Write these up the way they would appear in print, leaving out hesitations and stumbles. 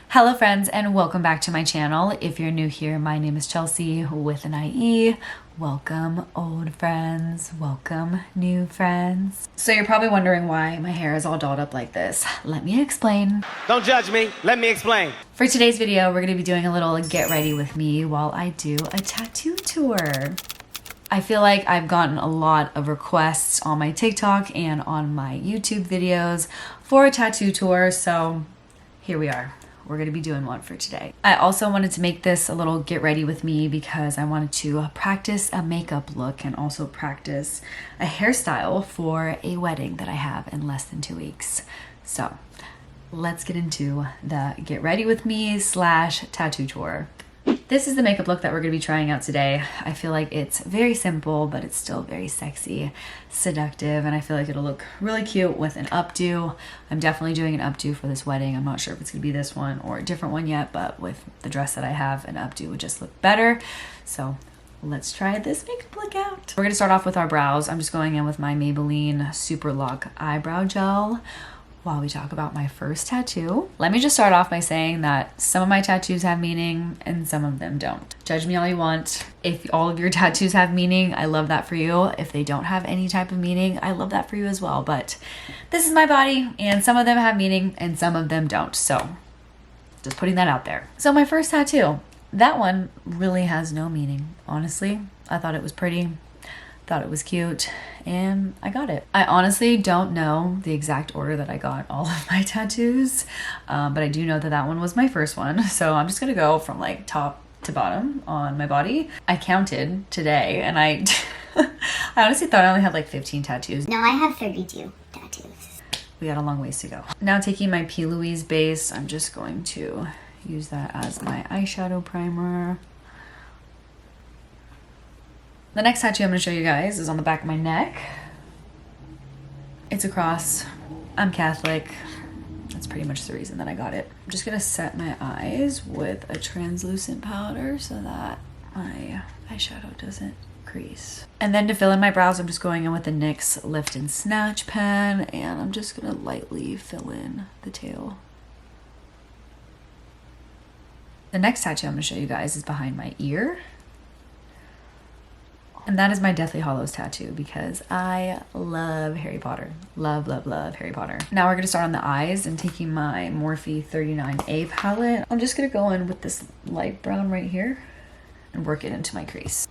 Hello friends, and welcome back to my channel. If you're new here, my name is Chelsea with an IE. Welcome old friends, welcome new friends. So you're probably wondering why my hair is all dolled up like this. Let me explain. Don't judge me, let me explain. For today's video, we're gonna be doing a little get ready with me while I do a tattoo tour. I feel like I've gotten a lot of requests on my TikTok and on my YouTube videos for a tattoo tour, so here we are. We're gonna be doing one for today. I also wanted to make this a little get ready with me because I wanted to practice a makeup look and also practice a hairstyle for a wedding that I have in less than 2 weeks. So let's get into the get ready with me / tattoo tour. This is the makeup look that we're gonna be trying out today. I feel like it's very simple, but it's still very sexy, seductive, and I feel like it'll look really cute with an updo. I'm definitely doing an updo for this wedding. I'm not sure if it's gonna be this one or a different one yet, but with the dress that I have, an updo would just look better. So let's try this makeup look out. We're gonna start off with our brows. I'm just going in with my Maybelline Super Lock Eyebrow Gel. While we talk about my first tattoo, let me just start off by saying that some of my tattoos have meaning and some of them don't. Judge me all you want. If all of your tattoos have meaning, I love that for you. If they don't have any type of meaning, I love that for you as well. But this is my body and some of them have meaning and some of them don't. So just putting that out there. So my first tattoo, that one really has no meaning. Honestly, I thought it was pretty. Thought it was cute, and I got it. I honestly don't know the exact order that I got all of my tattoos, but I do know that that one was my first one. So I'm just gonna go from like top to bottom on my body. I counted today, and I honestly thought I only had like 15 tattoos. No, I have 32 tattoos. We got a long ways to go. Now taking my P. Louise base, I'm just going to use that as my eyeshadow primer. The next tattoo I'm going to show you guys is on the back of my neck. It's a cross. I'm Catholic. That's pretty much the reason that I got it. I'm just going to set my eyes with a translucent powder so that my eyeshadow doesn't crease. And then to fill in my brows, I'm just going in with the NYX Lift and Snatch pen, and I'm just going to lightly fill in the tail. The next tattoo I'm going to show you guys is behind my ear. And that is my Deathly Hallows tattoo because I love Harry Potter. Love, love, love Harry Potter. Now we're gonna start on the eyes, and taking my Morphe 39A palette, I'm just gonna go in with this light brown right here and work it into my crease.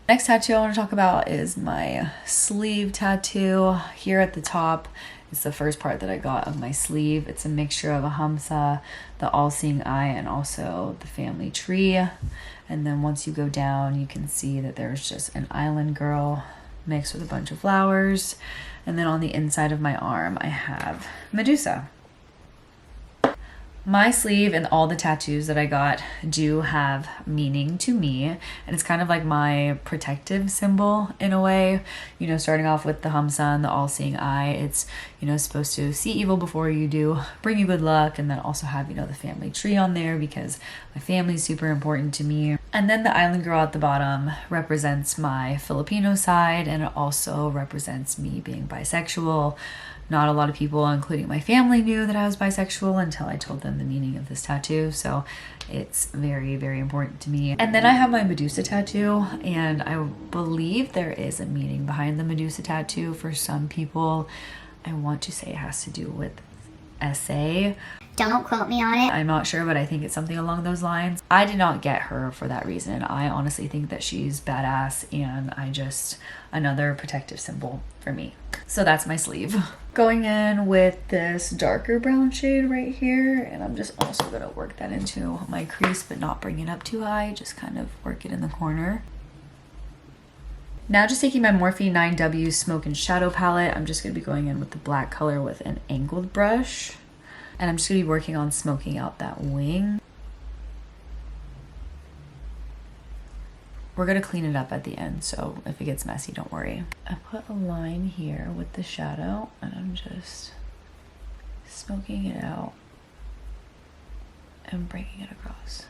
Next tattoo I want to talk about is my sleeve tattoo. Here at the top, it's the first part that I got of my sleeve. It's a mixture of a Hamsa, the all-seeing eye, and also the family tree. And then once you go down, you can see that there's just an island girl mixed with a bunch of flowers. And then on the inside of my arm, I have Medusa. My sleeve and all the tattoos that I got do have meaning to me, and it's kind of like my protective symbol in a way. You know, starting off with the Hamsa and the all-seeing eye, it's, you know, supposed to see evil before you do, bring you good luck, and then also have, you know, the family tree on there because my family's super important to me. And then the island girl at the bottom represents my Filipino side, and it also represents me being bisexual. Not a lot of people, including my family, knew that I was bisexual until I told them the meaning of this tattoo. So it's very, very important to me. And then I have my Medusa tattoo, and I believe there is a meaning behind the Medusa tattoo for some people. I want to say it has to do with SA. Don't quote me on it. I'm not sure, but I think it's something along those lines. I did not get her for that reason. I honestly think that she's badass, and another protective symbol for me. So that's my sleeve. Going in with this darker brown shade right here, and I'm just also gonna work that into my crease, but not bring it up too high, just kind of work it in the corner. Now just taking my Morphe 9W Smoke and Shadow palette, I'm just gonna be going in with the black color with an angled brush. And I'm just gonna be working on smoking out that wing. We're gonna clean it up at the end, so if it gets messy, don't worry. I put a line here with the shadow, and I'm just smoking it out and breaking it across.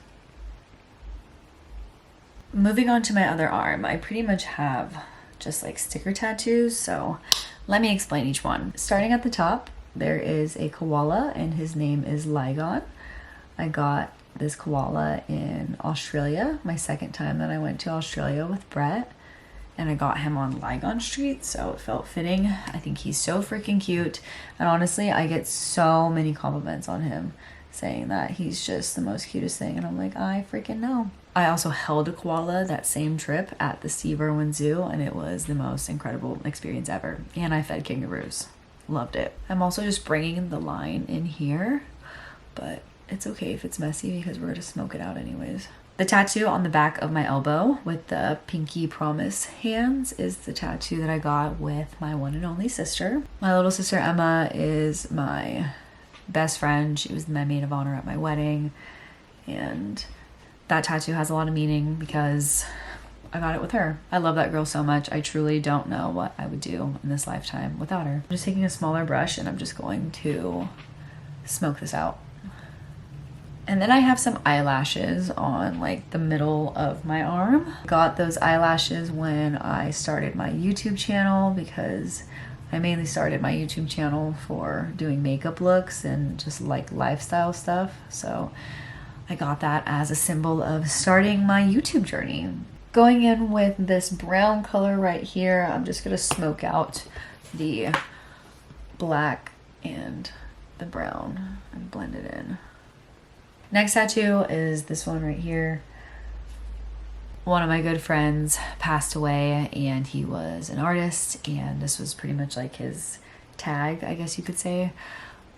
Moving on to my other arm, I pretty much have just like sticker tattoos, so let me explain each one. Starting at the top, there is a koala, and his name is Ligon. I got this koala in Australia, my second time that I went to Australia with Brett, and I got him on Ligon Street, so it felt fitting. I think he's so freaking cute, and honestly, I get so many compliments on him saying that he's just the most cutest thing, and I'm like, I freaking know. I also held a koala that same trip at the Steve Irwin Zoo, and it was the most incredible experience ever, and I fed kangaroos. Loved it. I'm also just bringing the line in here, but it's okay if it's messy because we're gonna smoke it out anyways. The tattoo on the back of my elbow with the pinky promise hands is the tattoo that I got with my one and only sister. My little sister Emma is my best friend. She was my maid of honor at my wedding, and that tattoo has a lot of meaning because I got it with her. I love that girl so much. I truly don't know what I would do in this lifetime without her. I'm just taking a smaller brush and I'm just going to smoke this out. And then I have some eyelashes on like the middle of my arm. Got those eyelashes when I started my YouTube channel because I mainly started my YouTube channel for doing makeup looks and just like lifestyle stuff. So I got that as a symbol of starting my YouTube journey. Going in with this brown color right here, I'm just gonna smoke out the black and the brown and blend it in. Next tattoo is this one right here. One of my good friends passed away, and he was an artist, and this was pretty much like his tag, I guess you could say.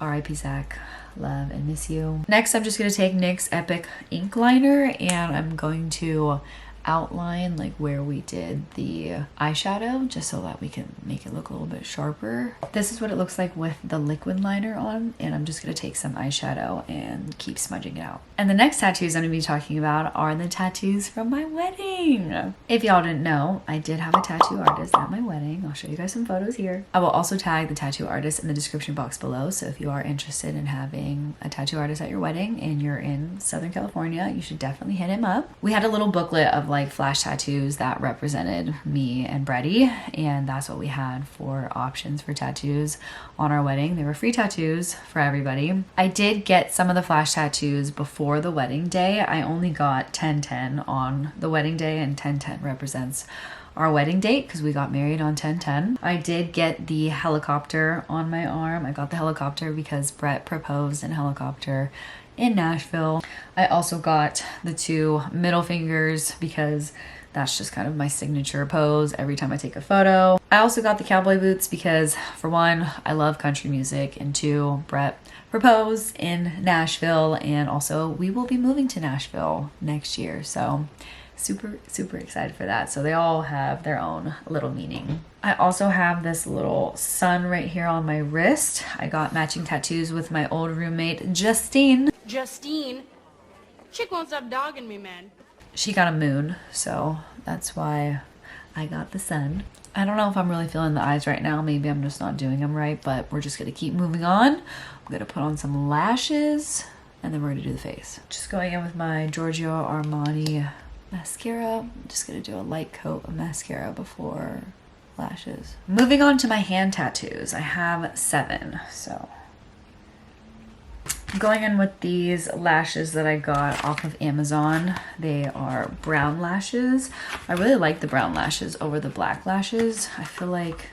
R.I.P. Zach, love and miss you. Next, I'm just gonna take NYX Epic ink liner, and I'm going to outline like where we did the eyeshadow just so that we can make it look a little bit sharper. This is what it looks like with the liquid liner on, and I'm just going to take some eyeshadow and keep smudging it out. And the next tattoos I'm going to be talking about are the tattoos from my wedding. If y'all didn't know, I did have a tattoo artist at my wedding. I'll show you guys some photos here. I will also tag the tattoo artist in the description box below, so if you are interested in having a tattoo artist at your wedding and you're in Southern California, you should definitely hit him up. We had a little booklet of like flash tattoos that represented me and Bretty, and that's what we had for options for tattoos on our wedding. They were free tattoos for everybody. I did get some of the flash tattoos before the wedding day. I only got 10/10 on the wedding day, and 10/10 represents our wedding date because we got married on 10/10. I did get the helicopter on my arm. I got the helicopter because Brett proposed in helicopter in Nashville. I also got the 2 middle fingers because that's just kind of my signature pose every time I take a photo. I also got the cowboy boots because, for one, I love country music, and 2, Brett proposed in Nashville, and also we will be moving to Nashville next year, so super excited for that. So they all have their own little meaning. I also have this little sun right here on my wrist. I got matching tattoos with my old roommate Justine. Chick won't stop dogging me, man. She got a moon, so that's why I got the sun. I don't know if I'm really feeling the eyes right now. Maybe I'm just not doing them right, but we're just gonna keep moving on. I'm gonna put on some lashes, and then we're gonna do the face. Just going in with my Giorgio Armani mascara. I'm just gonna do a light coat of mascara before lashes. Moving on to my hand tattoos. I have 7, so going in with these lashes that I got off of Amazon. They are brown lashes. I really like the brown lashes over the black lashes. I feel like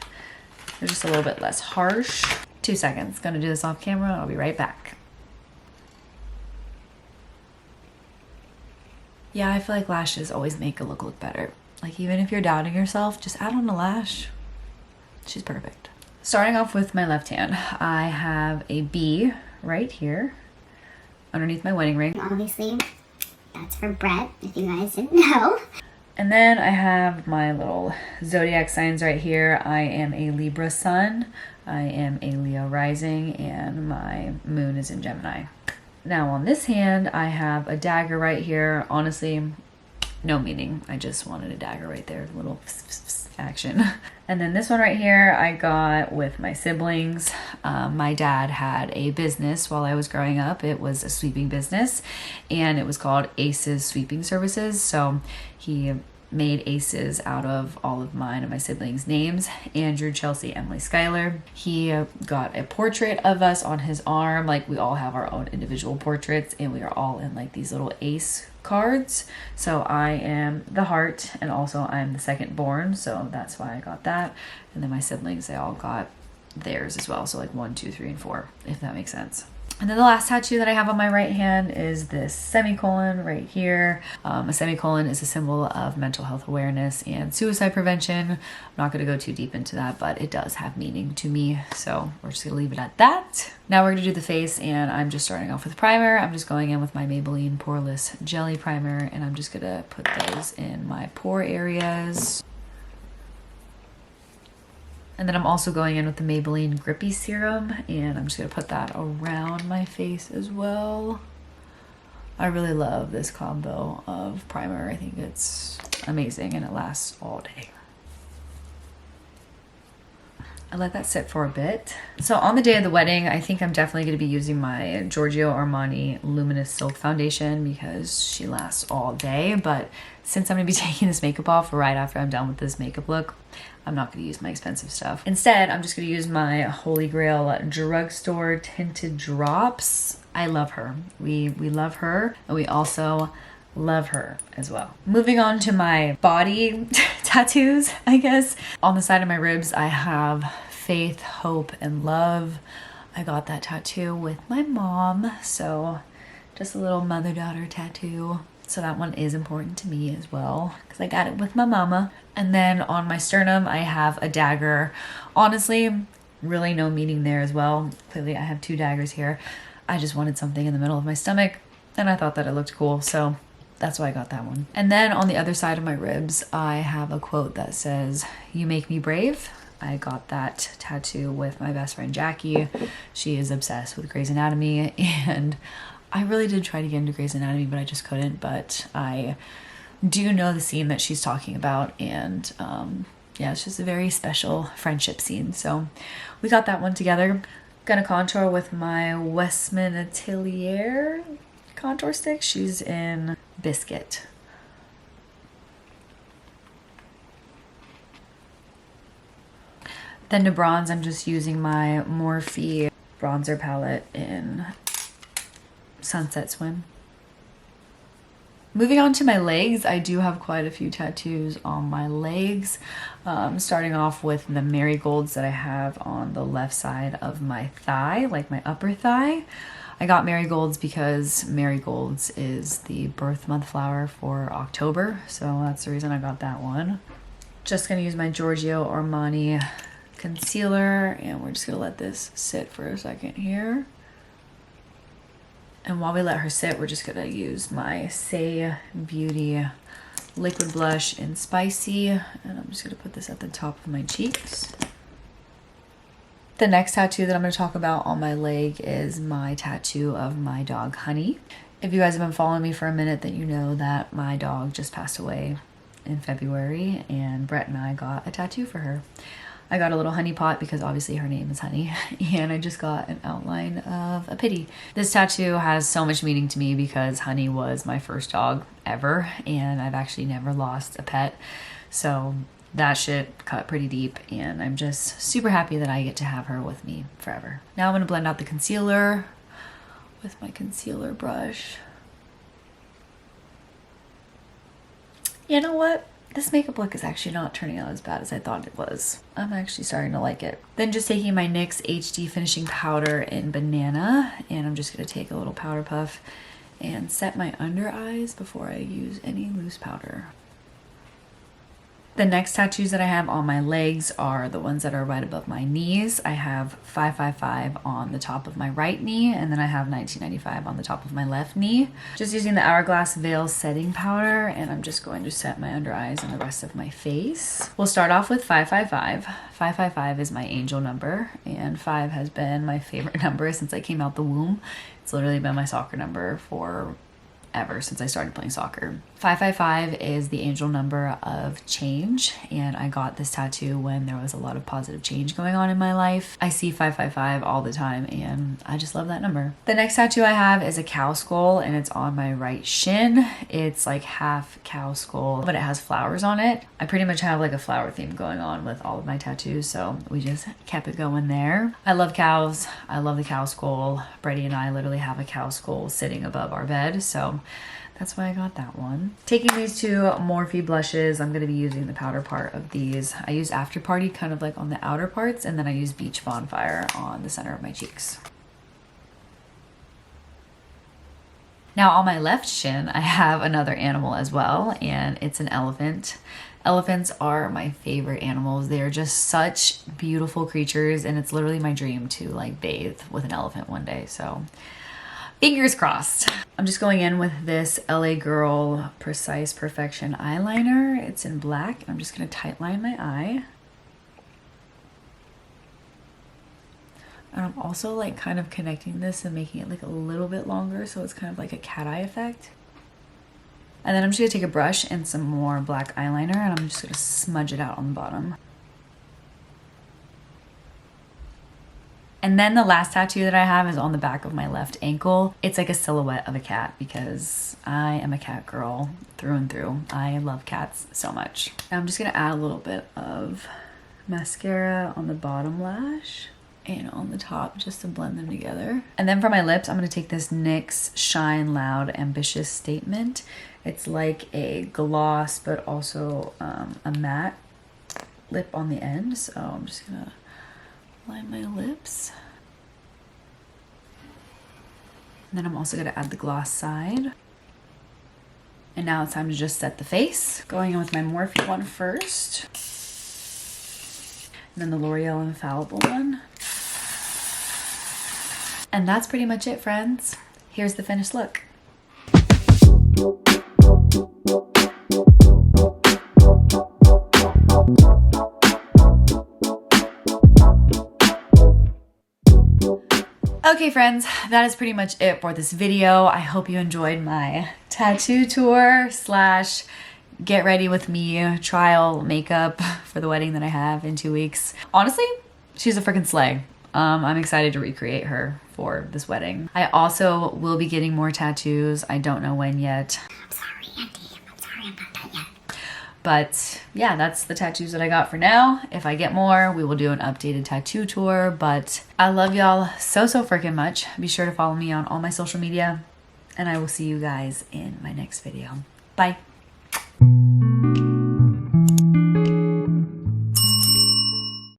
they're just a little bit less harsh. 2 seconds. Gonna do this off camera. I'll be right back. Yeah, I feel like lashes always make a look better. Like, even if you're doubting yourself, just add on a lash. She's perfect. Starting off with my left hand, I have a B right here underneath my wedding ring. Obviously, that's for Brett, if you guys didn't know. And then I have my little zodiac signs right here. I am a Libra sun, I am a Leo rising, and my moon is in Gemini. Now on this hand, I have a dagger right here. Honestly, No meaning. I just wanted a dagger right there. A little action. And then this one right here I got with my siblings. My dad had a business while I was growing up. It was a sweeping business and it was called Ace's Sweeping Services. So he made aces out of all of mine and my siblings' names: Andrew, Chelsie, Emily, Skylar. He got a portrait of us on his arm. Like, we all have our own individual portraits and we are all in like these little ace cards. So I am the heart and also I'm the second born, so that's why I got that. And then my siblings, they all got theirs as well, so like 1, 2, 3, and 4, if that makes sense. And then the last tattoo that I have on my right hand is this semicolon right here. A semicolon is a symbol of mental health awareness and suicide prevention. I'm not going to go too deep into that, but it does have meaning to me. So we're just going to leave it at that. Now we're going to do the face, and I'm just starting off with primer. I'm just going in with my Maybelline Poreless Jelly Primer, and I'm just going to put those in my pore areas. And then I'm also going in with the Maybelline Grippy Serum, and I'm just going to put that around my face as well. I really love this combo of primer. I think it's amazing and it lasts all day. I let that sit for a bit. So on the day of the wedding, I think I'm definitely going to be using my Giorgio Armani Luminous Silk Foundation because she lasts all day. But since I'm going to be taking this makeup off right after I'm done with this makeup look, I'm not going to use my expensive stuff. Instead, I'm just going to use my Holy Grail Drugstore Tinted Drops. I love her. We love her, and we also love her as well. Moving on to my body tattoos, I guess. On the side of my ribs, I have faith, hope, and love. I got that tattoo with my mom, so just a little mother-daughter tattoo. So that one is important to me as well because I got it with my mama. And then on my sternum, I have a dagger. Honestly, really no meaning there as well. Clearly, I have 2 daggers here. I just wanted something in the middle of my stomach, and I thought that it looked cool, so that's why I got that one. And then on the other side of my ribs, I have a quote that says, "You make me brave." I got that tattoo with my best friend Jackie. She is obsessed with Grey's Anatomy, and I really did try to get into Grey's Anatomy, but I just couldn't. But I do know the scene that she's talking about, and yeah, it's just a very special friendship scene. So we got that one together. Gonna contour with my Westman Atelier contour stick. She's in Biscuit. Then to bronze, I'm just using my Morphe bronzer palette in Sunset Swim. Moving on to my legs, I do have quite a few tattoos on my legs. Starting off with the marigolds that I have on the left side of my thigh, like my upper thigh. I got marigolds because marigolds is the birth month flower for October, so that's the reason I got that one. Just gonna use my Giorgio Armani concealer, and we're just gonna let this sit for a second here. And while we let her sit, we're just gonna use my Say Beauty liquid blush in Spicy, and I'm just gonna put this at the top of my cheeks. The next tattoo that I'm going to talk about on my leg is my tattoo of my dog Honey. If you guys have been following me for a minute, then you know that my dog just passed away in February, and Brett and I got a tattoo for her. I got a little honey pot because obviously her name is Honey, and I just got an outline of a pity. This tattoo has so much meaning to me because Honey was my first dog ever, and I've actually never lost a pet. So that shit cut pretty deep, and I'm just super happy that I get to have her with me forever. Now I'm going to blend out the concealer with my concealer brush. You know what? This makeup look is actually not turning out as bad as I thought it was. I'm actually starting to like it. Then just taking my NYX HD Finishing Powder in Banana, and I'm just going to take a little powder puff and set my under eyes before I use any loose powder. The next tattoos that I have on my legs are the ones that are right above my knees. I have 555 on the top of my right knee, and then I have 1995 on the top of my left knee. Just using the Hourglass Veil setting powder, and I'm just going to set my under eyes and the rest of my face. We'll start off with 555. 555 is my angel number, and 5 has been my favorite number since I came out the womb. It's literally been my soccer number for ever since I started playing soccer. 555 is the angel number of change, and I got this tattoo when there was a lot of positive change going on in my life. I see 555 all the time and I just love that number. The next tattoo I have is a cow skull, and it's on my right shin. It's like half cow skull, but it has flowers on it. I pretty much have like a flower theme going on with all of my tattoos, so we just kept it going there. I love cows. I love the cow skull. Brady and I literally have a cow skull sitting above our bed, so that's why I got that one. Taking these two Morphe blushes, I'm gonna be using the powder part of these. I use After Party kind of like on the outer parts, and then I use Beach Bonfire on the center of my cheeks. Now on my left shin, I have another animal as well, and it's an elephant. Elephants are my favorite animals. They are just such beautiful creatures, and it's literally my dream to like bathe with an elephant one day, so fingers crossed. I'm just going in with this LA Girl Precise Perfection eyeliner. It's in black, and I'm just gonna tight line my eye. And I'm also like kind of connecting this and making it like a little bit longer, so it's kind of like a cat eye effect. And then I'm just gonna take a brush and some more black eyeliner, and I'm just gonna smudge it out on the bottom. And then the last tattoo that I have is on the back of my left ankle. It's like a silhouette of a cat because I am a cat girl through and through. I love cats so much. Now I'm just gonna add a little bit of mascara on the bottom lash and on the top just to blend them together. And then for my lips, I'm gonna take this NYX Shine Loud Ambitious Statement. It's like a gloss, but also a matte lip on the end. So I'm just gonna line my lips. And then I'm also gonna add the gloss side. And now it's time to just set the face. Going in with my Morphe one first. And then the L'Oreal Infallible one. And that's pretty much it, friends. Here's the finished look. Okay friends, that is pretty much it for this video. I hope you enjoyed my tattoo tour slash get ready with me trial makeup for the wedding that I have in 2 weeks. Honestly, she's a freaking slay. I'm excited to recreate her for this wedding. I also will be getting more tattoos. I don't know when yet. I'm sorry, Auntie. I'm sorry I'm not done yet. But yeah, that's the tattoos that I got for now. If I get more, we will do an updated tattoo tour. But I love y'all so freaking much. Be sure to follow me on all my social media, and I will see you guys in my next video. Bye.